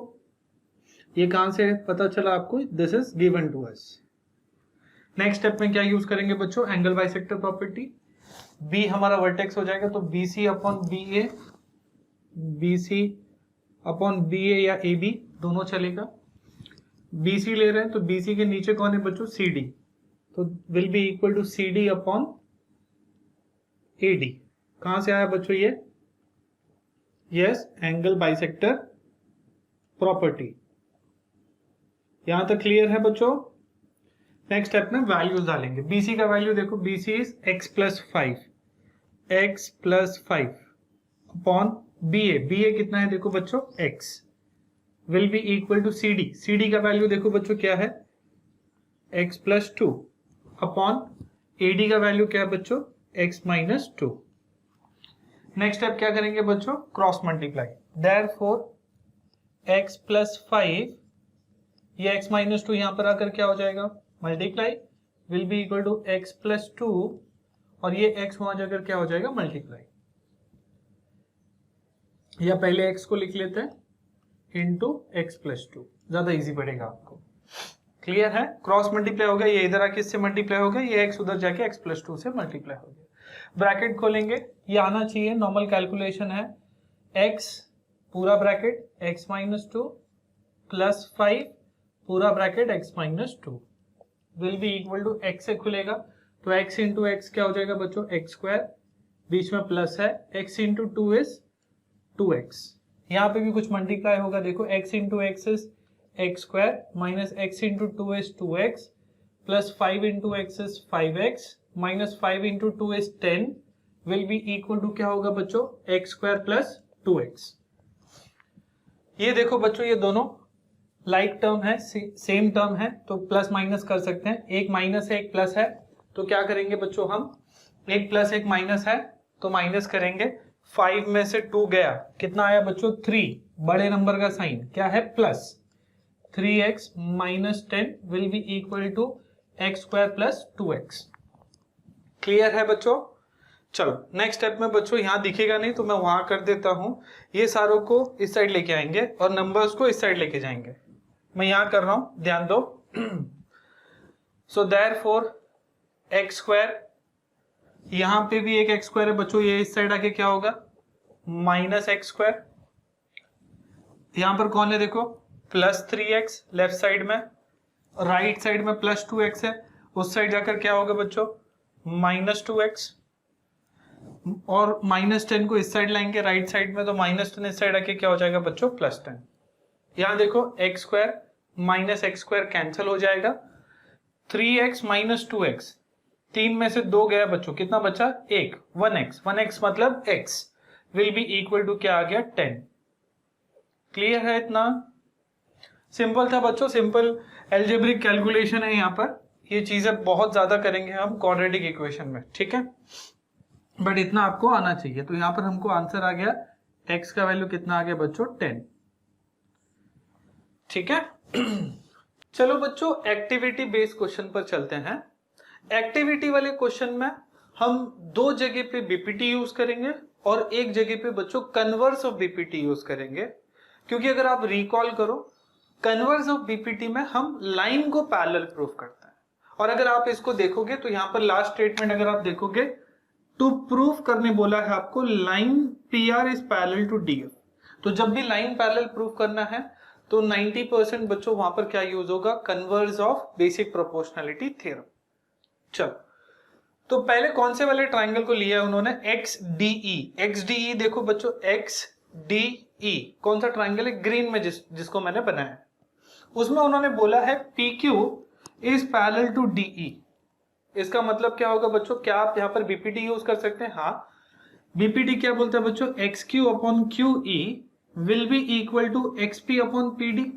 ये कहां से पता चला आपको, this is given to us. Next step में क्या यूज करेंगे बच्चों, एंगल बाइसेक्टर प्रॉपर्टी। B हमारा वर्टेक्स हो जाएगा, तो BC upon BA, BC upon BA या AB दोनों चलेगा। BC ले रहे हैं तो BC के नीचे कौन है बच्चों, CD, तो will be equal to CD upon AD। कहां से आया बच्चों ये, यस, एंगल बाइसेक्टर प्रॉपर्टी। यहां तक क्लियर है बच्चों। नेक्स्ट स्टेप में वैल्यूज डालेंगे। BC का वैल्यू देखो, BC is x plus 5 upon BA कितना है देखो बच्चों x, will be equal to CD का वैल्यू देखो बच्चों क्या है x प्लस 2 अपॉन AD का वैल्यू क्या है बच्चों x माइनस 2। नेक्स्ट स्टेप क्या करेंगे बच्चों, cross multiply. Therefore x plus 5, ये x माइनस 2 यहां पर आकर क्या हो जाएगा, multiply, will be equal to x plus 2, और ये x वहां जाकर क्या हो जाएगा, मल्टीप्लाई। या पहले x को लिख लेते हैं इंटू x प्लस 2, ज्यादा इजी पड़ेगा आपको। क्लियर है, क्रॉस मल्टीप्लाई हो गया, ये इधर आके इससे मल्टीप्लाई हो गया, ये x उधर जाके x प्लस 2 से मल्टीप्लाई हो गया। ब्रैकेट खोलेंगे, ये आना चाहिए, नॉर्मल कैलकुलेशन है, x पूरा ब्रैकेट x माइनस 2 प्लस 5 पूरा bracket x minus 2 will be equal to x से खुलेगा तो x इंटू एक्स क्या हो जाएगा बच्चों एक्स स्क्वायर, बीच में प्लस है, x इंटू 2 इज 2x, यहाँ पे भी कुछ मल्टीप्लाई होगा, देखो x into x is x square minus x into 2 is 2x plus 5 into x is 5x minus 5 into 2 is 10 will be equal to क्या होगा बच्चों एक्स स्क्वायर प्लस 2x। ये देखो बच्चों ये दोनों लाइक टर्म है, सेम टर्म है, तो प्लस माइनस कर सकते हैं, एक माइनस है एक प्लस है, तो क्या करेंगे बच्चों हम, एक प्लस एक माइनस है तो माइनस करेंगे, 5 में से 2 गया, कितना आया बच्चों 3, बड़े नंबर का साइन क्या है plus, 3x minus 10 will be equal to x square plus 2x। Clear है बच्चों? चलो नेक्स्ट स्टेप में बच्चों यहाँ दिखेगा नहीं तो मैं वहां कर देता हूं, ये सारों को इस साइड लेके आएंगे और नंबर्स को इस साइड लेके जाएंगे, मैं यहां कर रहा हूं ध्यान दो। सो देयरफॉर एक्स स्क्वायर, यहां पे भी एक एक्स स्क्वायर है बच्चों, ये इस साइड आके क्या होगा माइनस एक्स स्क्वायर, यहां पर कौन है देखो प्लस 3x लेफ्ट साइड में, राइट साइड में प्लस 2x है, उस साइड जाकर क्या होगा बच्चों माइनस 2x, और माइनस 10 को इस साइड लाएंगे राइट साइड में, तो माइनस 10 इस साइड आके क्या हो जाएगा बच्चों प्लस 10। यहां देखो x square minus x square cancel हो जाएगा, 3x माइनस 2x, 3 में से 2 गया बच्चों, कितना बचा 1, 1x मतलब x will be equal to क्या आ गया 10। क्लियर है? इतना सिंपल था बच्चों, सिंपल एल्जेब्रिक कैलकुलेशन है, यहाँ पर ये चीजें बहुत ज्यादा करेंगे हम क्वाड्रेटिक इक्वेशन में, ठीक है, बट इतना आपको आना चाहिए। तो यहाँ पर हमको आंसर आ गया x का वैल्यू कितना आ गया बच्चों 10, ठीक है। चलो बच्चों एक्टिविटी बेस्ड क्वेश्चन पर चलते हैं। एक्टिविटी वाले क्वेश्चन में हम 2 जगह पे बीपीटी यूज करेंगे और एक जगह पे बच्चों कन्वर्स ऑफ बीपीटी यूज करेंगे, क्योंकि अगर आप रिकॉल करो कन्वर्स ऑफ बीपीटी में हम लाइन को पैरेलल प्रूफ करते हैं, और अगर आप इसको देखोगे तो यहाँ पर लास्ट स्टेटमेंट अगर आप देखोगे टू प्रूफ करने बोला है आपको line P R is parallel to D F, तो जब भी लाइन पैरेलल प्रूफ करना है तो 90% बच्चों वहां पर क्या यूज होगा converse of basic proportionality theorem. चलो तो पहले कौन से वाले ट्राइंगल को लिया है उन्होंने एक्स डी ई, देखो बच्चों एक्स डी ई कौन सा ट्राइंगल है ग्रीन में जिसको मैंने बनाया, उसमें उन्होंने बोला है P Q is parallel to D E. इसका मतलब क्या होगा बच्चों, क्या आप यहाँ पर बीपीटी यूज कर सकते हैं? हाँ, बीपीटी क्या बोलता है बच्चों X Q upon Q E will be equal to X P upon P D,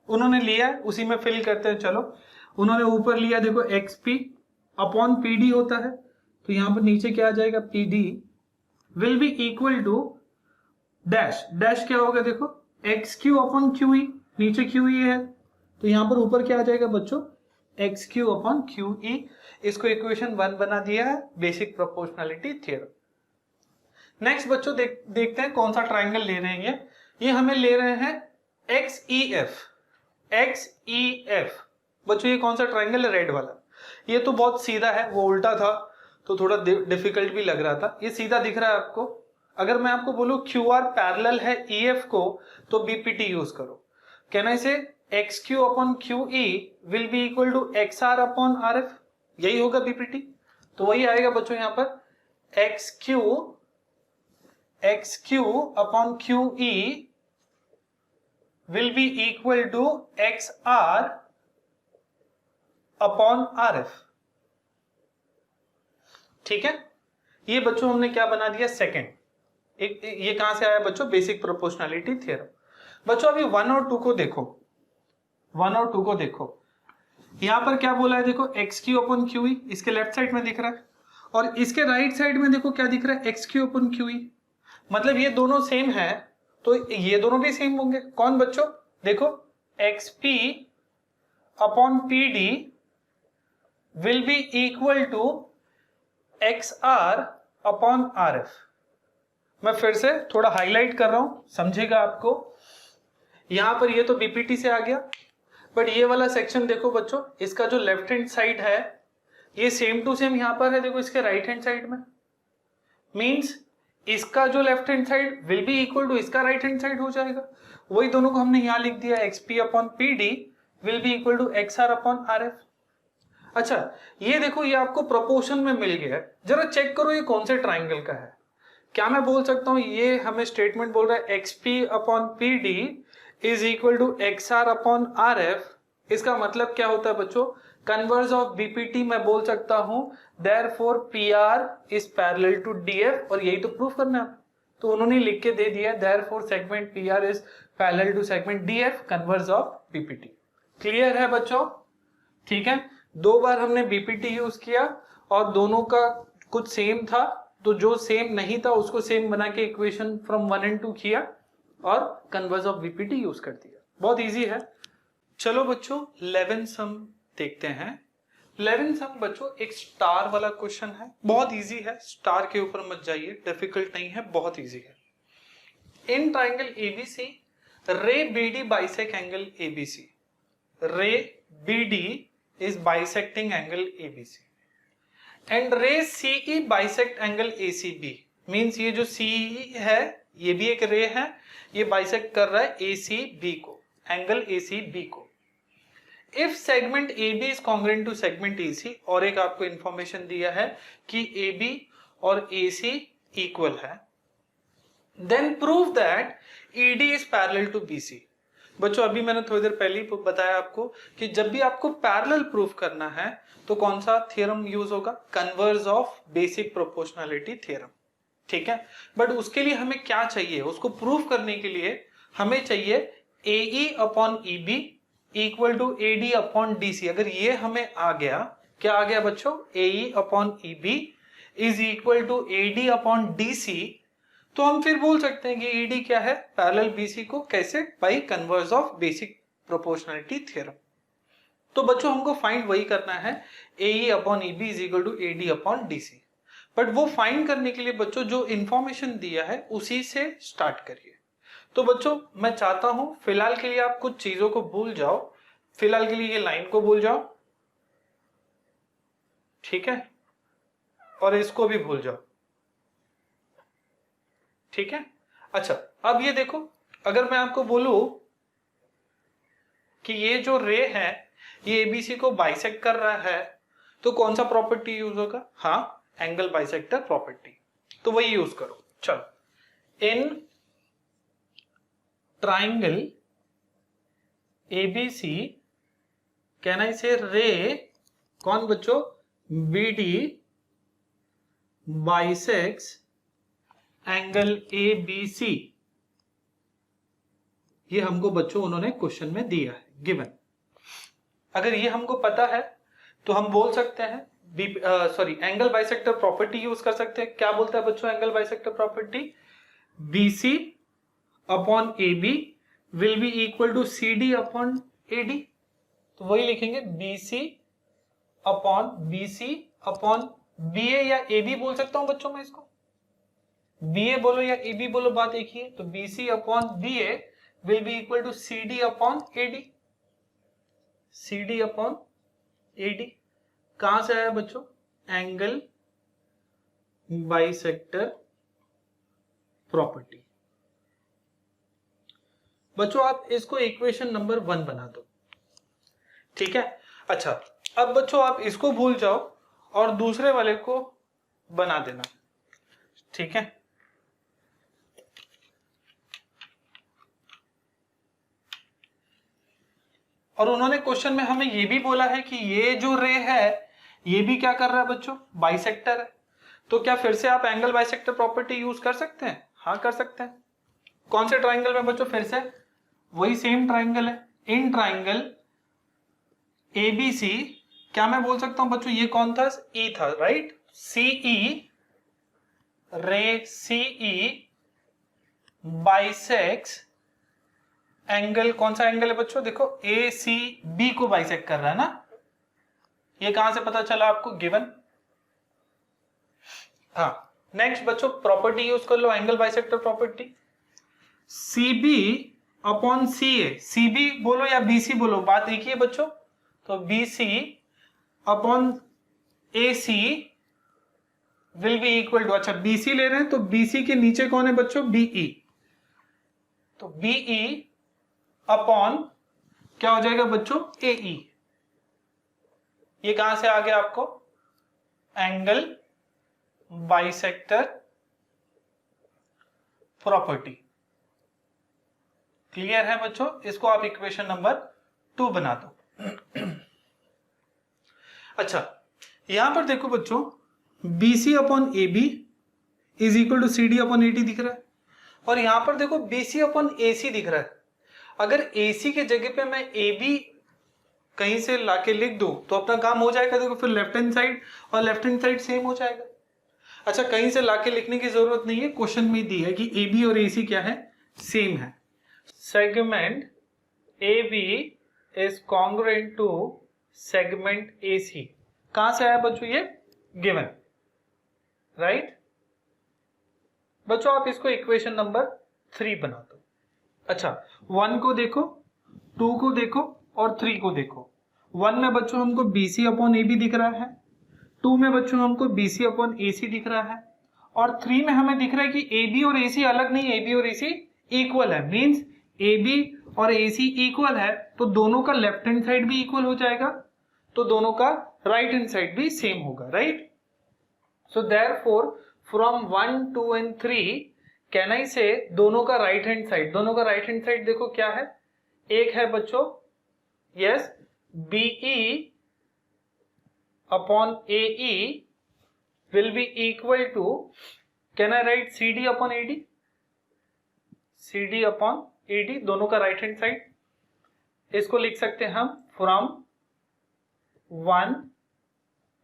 उन्होंने लिया उसी में फिल करते हैं। चलो उन्होंने ऊपर लिया देखो X P upon P D होता है, तो यहाँ पर नीचे क्या आ जाएगा P D will be equal to dash, dash क्या होगा देखो X Q upon Q E, नीचे क्यू ई है तो यहाँ पर ऊपर क्या आ जाएगा बच्चों एक्स क्यू अपॉन क्यू ई। इसको इक्वेशन 1 बना दिया है बेसिक प्रोपोर्शनलिटी थ्योरम। नेक्स्ट बच्चों देखते हैं कौन सा ट्राइंगल ले रहे हैं, ये हमें ले रहे हैं एक्स ई एफ। बच्चों ये कौन सा ट्राइंगल है? रेड वाला। ये तो बहुत सीधा है, वो उल्टा था तो थोड़ा डिफिकल्ट भी लग रहा था, ये सीधा दिख रहा है आपको। अगर मैं आपको बोलूं क्यू आर पैरेलल है ई एफ को तो बीपीटी यूज करो, कहना इसे X Q upon Q E will be equal to X R upon R F, यही होगा बीपीटी। तो वही आएगा बच्चों यहाँ पर X Q upon Q E will be equal to X R upon R F, ठीक है। ये बच्चों हमने क्या बना दिया सेकंड, ये कहां से आया बच्चों बेसिक प्रोपोर्शनलिटी थ्योरम। बच्चों अभी 1 और 2 को देखो, 1 और 2 को देखो, यहां पर क्या बोला है देखो एक्स क्यू अपॉन क्यू ई, इसके लेफ्ट साइड में दिख रहा है, और इसके राइट साइड में देखो क्या दिख रहा है एक्स क्यू अपॉन क्यू ई, मतलब ये दोनों सेम है तो ये दोनों भी सेम होंगे। कौन बच्चों? देखो X P upon P D will be equal to X R upon R F. मैं फिर से थोड़ा हाईलाइट कर रहा हूं, समझेगा आपको। यहां पर ये तो बीपीटी से आ गया, बट ये वाला सेक्शन देखो बच्चों, इसका जो लेफ्ट हैंड साइड है ये सेम टू सेम यहां पर है, देखो इसके राइट हैंड साइड में, मींस इसका जो left hand side will be equal to इसका राइट हैंड साइड हो जाएगा। वही दोनों को हमने यहां लिख दिया, XP upon PD will be equal to XR upon RF। अच्छा ये देखो, ये आपको प्रोपोर्शन में मिल गया है। जरा चेक करो ये कौन से ट्राइंगल का है। क्या मैं बोल सकता हूं, ये हमें स्टेटमेंट बोल रहा है XP upon PD is equal to XR upon RF। इसका मतलब क्या होता है बच्चों, कन्वर्स ऑफ BPT मैं बोल सकता हूं therefore PR is parallel to DF, और यही तो प्रूफ करना है। तो उन्होंने लिख के दे दिया therefore segment PR is parallel to segment DF, converse of BPT। Clear है बच्चों? ठीक है, 2 बार हमने BPT यूज किया और दोनों का कुछ सेम था, तो जो सेम नहीं था उसको सेम बना के इक्वेशन फ्रॉम 1 and 2 किया और कन्वर्स ऑफ BPT यूज कर दिया। बहुत इजी है। चलो बच्चों 11 सम देखते हैं। 11 सम बच्चों एक स्टार वाला क्वेश्चन है, बहुत इजी है, स्टार के ऊपर मत जाइए, डिफिकल्ट नहीं है, बहुत इजी है। इन ट्राइंगल ABC रे BD बाइसेक्ट एंगल ABC, रे BD is bisecting angle ABC and ray CE bisect angle ACB। Means ये जो CE है ये भी एक रे है, ये बाइसेक्ट कर रहा है ACB को, एंगल ACB को। If segment AB is congruent to segment AC, और एक आपको इंफॉर्मेशन दिया है कि AB और AC इक्वल है, then prove that ED is parallel to BC। बच्चों अभी मैंने थोड़ी देर पहले ही बताया आपको कि जब भी आपको पैरेलल प्रूफ करना है तो कौन सा थ्योरम यूज होगा, converse of basic proportionality theorem. ठीक है, बट उसके लिए हमें क्या चाहिए, उसको प्रूफ करने के लिए हमें चाहिए AE upon EB equal to AD upon DC। अगर ये हमें आ गया, क्या आ गया बच्चों, AE upon EB is equal to AD upon DC, तो हम फिर बोल सकते हैं कि ED क्या है, पैरेलल BC को, कैसे, by converse of basic proportionality theorem. तो बच्चों हमको फाइंड वही करना है, AE upon EB is equal to AD upon DC। But वो फाइंड करने के लिए बच्चों जो इंफॉर्मेशन दिया है उसी से स्टार्ट करिए। तो बच्चों मैं चाहता हूं फिलहाल के लिए आप कुछ चीजों को भूल जाओ, फिलहाल के लिए ये लाइन को भूल जाओ, ठीक है, और इसको भी भूल जाओ, ठीक है। अच्छा अब ये देखो, अगर मैं आपको बोलूं कि ये जो रे है ये ABC को बाइसेक्ट कर रहा है, तो कौन सा प्रॉपर्टी यूज होगा, हाँ एंगल बाइसेक्टर प्रॉपर्टी, तो वही यूज करो। चलो, in triangle ABC can I से रे, कौन बच्चों, BD बाइसेक्ट्स एंगल ABC। ये हमको बच्चों उन्होंने क्वेश्चन में दिया है, गिवन। अगर ये हमको पता है तो हम बोल सकते हैं एंगल बाइसेक्टर प्रॉपर्टी यूज कर सकते हैं। क्या बोलता है बच्चों angle bisector property, BC upon AB will be equal to CD upon AD। तो वही लिखेंगे BC अपॉन BA या AB बोल सकता हूं बच्चों मैं इसको, BA बोलो या AB बोलो, बात एक ही है। तो BC upon BA will be equal to CD upon AD, CD upon AD। कहां से आया बच्चों, एंगल बाइसेक्टर प्रॉपर्टी। बच्चों आप इसको इक्वेशन नंबर 1 बना दो, ठीक है। अच्छा अब बच्चों आप इसको भूल जाओ और दूसरे वाले को बना देना, ठीक है। और उन्होंने क्वेश्चन में हमें ये भी बोला है कि ये जो रे है ये भी क्या कर रहा है बच्चों, बाइसेक्टर है। तो क्या फिर से आप एंगल बाइसेक्टर प्रॉपर्टी यूज कर सकते हैं, हाँ कर सकते हैं। कौन से ट्राइंगल में बच्चों, फिर से वही सेम ट्राइंगल है, इन ट्राइंगल ABC क्या मैं बोल सकता हूं बच्चों, ये कौन था, E था, राइट। CE रे CE बाइसेक्ट्स एंगल, कौन सा एंगल है बच्चों, देखो ACB को बाइसेक्ट कर रहा है ना। ये कहां से पता चला आपको, गिवन। हाँ नेक्स्ट बच्चों प्रॉपर्टी यूज कर लो, angle bisector property, CB upon CA, CB बोलो या BC बोलो, बात एक ही है बच्चों। तो BC upon AC will be equal to, अच्छा BC ले रहे हैं तो BC के नीचे कौन है बच्चों, BE, तो BE अपॉन क्या हो जाएगा बच्चों, AE। ये कहां से आ गया आपको, एंगल बाइसेक्टर प्रॉपर्टी। क्लियर है बच्चों, इसको आप इक्वेशन नंबर 2 बना दो। अच्छा यहां पर देखो बच्चों, BC upon AB is equal to CD upon AD दिख रहा है, और यहां पर देखो BC अपॉन AC दिख रहा है। अगर AC के जगह पे मैं AB कहीं से लाके लिख दूं तो अपना काम हो जाएगा। देखो फिर लेफ्ट हैंड साइड और लेफ्ट हैंड साइड सेम हो जाएगा। अच्छा कहीं से लाके लिखने की जरूरत नहीं है, क्वेश्चन में दी है कि AB और AC क्या है, सेम है। Segment AB is congruent to segment AC। कहां से आया बच्चों ये, गिवन, राइट। बच्चों आप इसको इक्वेशन नंबर 3 बना दो। अच्छा 1 को देखो, 2 को देखो और 3 को देखो। 1 में बच्चों हमको BC अपॉन AB दिख रहा है, 2 में बच्चों हमको BC अपॉन AC दिख रहा है, और 3 में हमें दिख रहा है कि AB और AC अलग नहीं, AB और AC इक्वल है। मींस AB और AC इक्वल है तो दोनों का लेफ्ट हैंड साइड भी इक्वल हो जाएगा, तो दोनों का राइट हैंड साइड भी सेम होगा, right. So therefore from 1, 2 and 3 can I से दोनों का राइट हैंड साइड, दोनों का राइट हैंड साइड देखो क्या है, एक है बच्चों yes BE upon AE will be equal to, can I write CD upon AD, CD upon AD, दोनों का राइट हैंड साइड, इसको लिख सकते हैं हम फ्रॉम 1,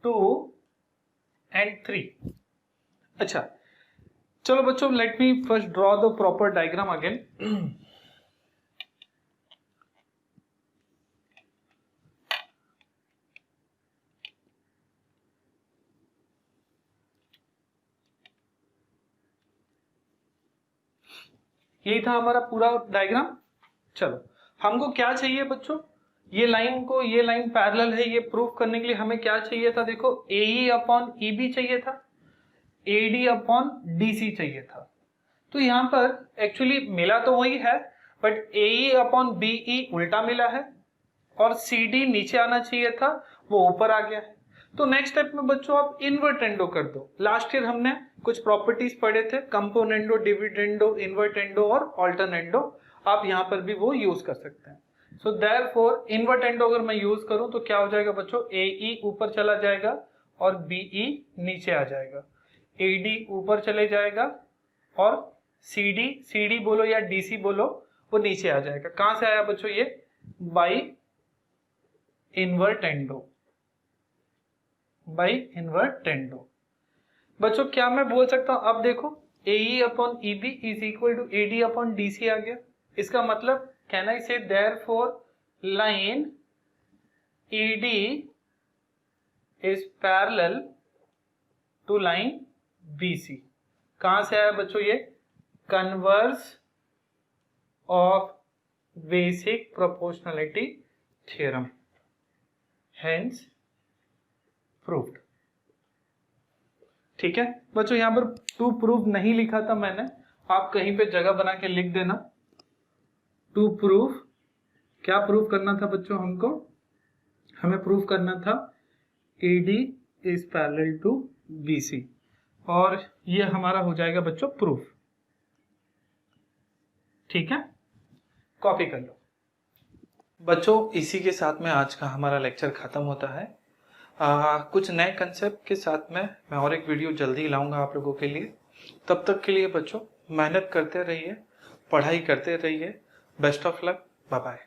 2 एंड 3। अच्छा चलो बच्चों let me first draw the proper diagram again. यही था हमारा पूरा डायग्राम। चलो हमको क्या चाहिए बच्चों, ये लाइन पैरेलल है, ये प्रूफ करने के लिए हमें क्या चाहिए था, देखो AE अपॉन EB चाहिए था, AD अपॉन DC चाहिए था। तो यहां पर एक्चुअली मिला तो वही है, बट AE अपॉन BE उल्टा मिला है और CD नीचे आना चाहिए था, वो ऊपर आ गया है। तो नेक्स्ट स्टेप में बच्चों आप इन्वर्टेंडो कर दो। लास्ट ईयर हमने कुछ प्रॉपर्टीज पढ़े थे, कंपोनेंडो, डिविडेंडो, इन्वर्टेंडो और ऑल्टरनेंडो। आप यहां पर भी वो यूज कर सकते हैं। सो देयरफॉर इन्वर्टेंडो अगर मैं यूज करूं तो क्या हो जाएगा बच्चों, AE ऊपर चला जाएगा और BE नीचे आ जाएगा, AD ऊपर चले जाएगा और CD बोलो या DC बोलो, वो नीचे आ जाएगा। कहां से आया बच्चों ये, बाई इन्वर्टेंडो, बाई इन्वर्टेंडो। बच्चों क्या मैं बोल सकता हूं, अब देखो AE upon EB is equal to AD upon DC आ गया। इसका मतलब can I say therefore line AD is parallel to line BC। कहां से आया बच्चों ये, converse of basic proportionality theorem, hence proved. ठीक है बच्चों, यहां पर टू प्रूव नहीं लिखा था मैंने, आप कहीं पे जगह बना के लिख देना। टू प्रूव, क्या प्रूव करना था बच्चों हमको, हमें प्रूव करना था AD is parallel to BC, और ये हमारा हो जाएगा बच्चों प्रूफ। ठीक है, कॉपी कर लो बच्चों। इसी के साथ में आज का हमारा लेक्चर खत्म होता है। कुछ नए कंसेप्ट के साथ में मैं और एक वीडियो जल्दी लाऊंगा आप लोगों के लिए। तब तक के लिए बच्चों मेहनत करते रहिए, पढ़ाई करते रहिए। Best of luck, bye bye.